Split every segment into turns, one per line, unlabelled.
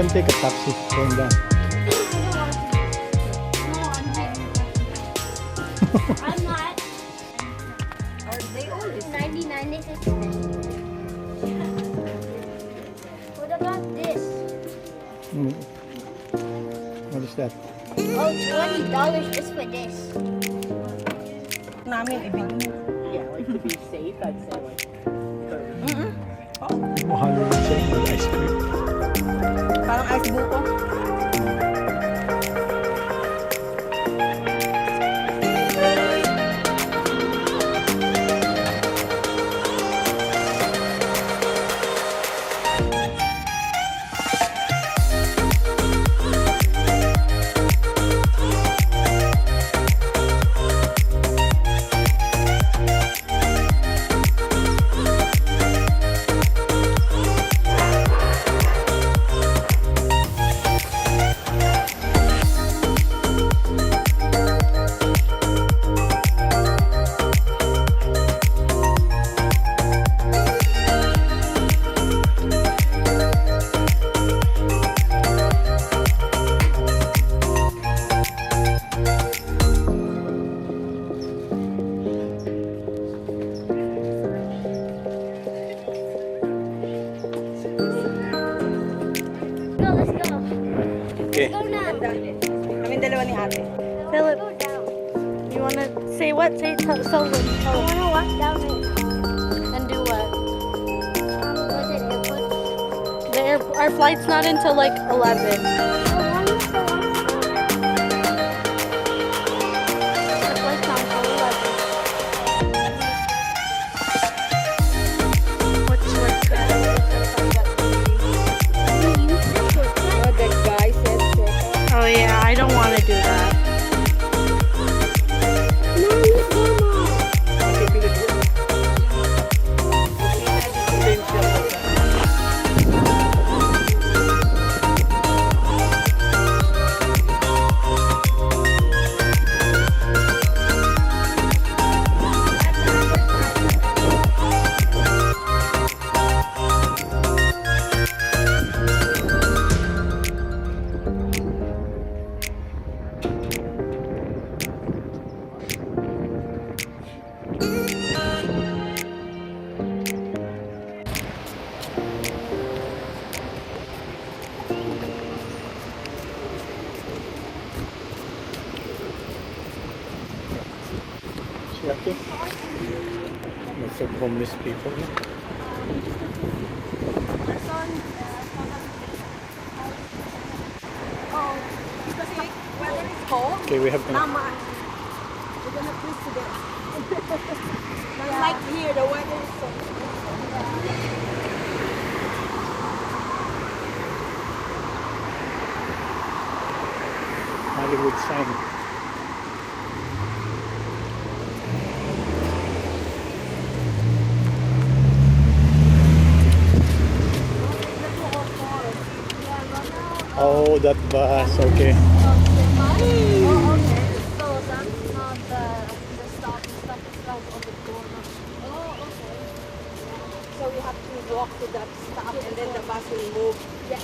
take a taxi going down.
I'm not. Are they all 99? This is. What about this?
What is that?
Oh, $20 just for this.
Yeah, like to be safe, I'd say like 30.
Mahal rin sa inyo, ice cream.
Parang ice buko.
Let's go.
Okay.
Go now.
Kaming dalawa ni ate.
Philip,
You wanna say what? Say tell them.
I wanna walk down it.
And do what?
Was it airport?
Our flight's not until like 11. Our flight's not until 11. Which was good.
Oh, that guy said shortcut.
Oh yeah, I don't want to do that.
Lucky. Lots of homeless people. Okay, we have to.
Mama, we're gonna freeze to death. Not like here, the weather is so.
Hollywood sign. Oh, that bus. Okay.
Oh, okay. So that's not the stop. The stop is down on the corner. Oh, okay.
So we have to walk to that stop and then the bus will move.
Yeah.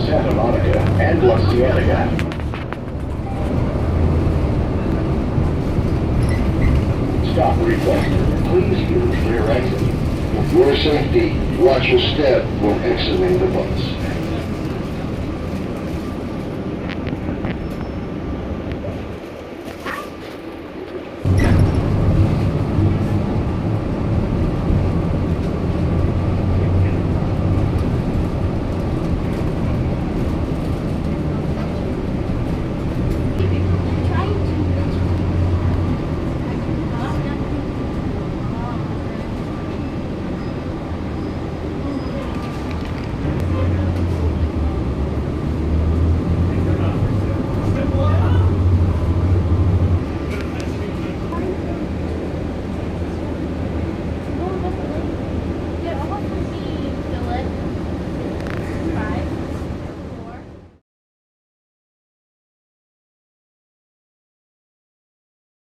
Santa Monica and La Cienega. Stop requested. Please use rear exit. For your safety, watch your step when exiting the bus.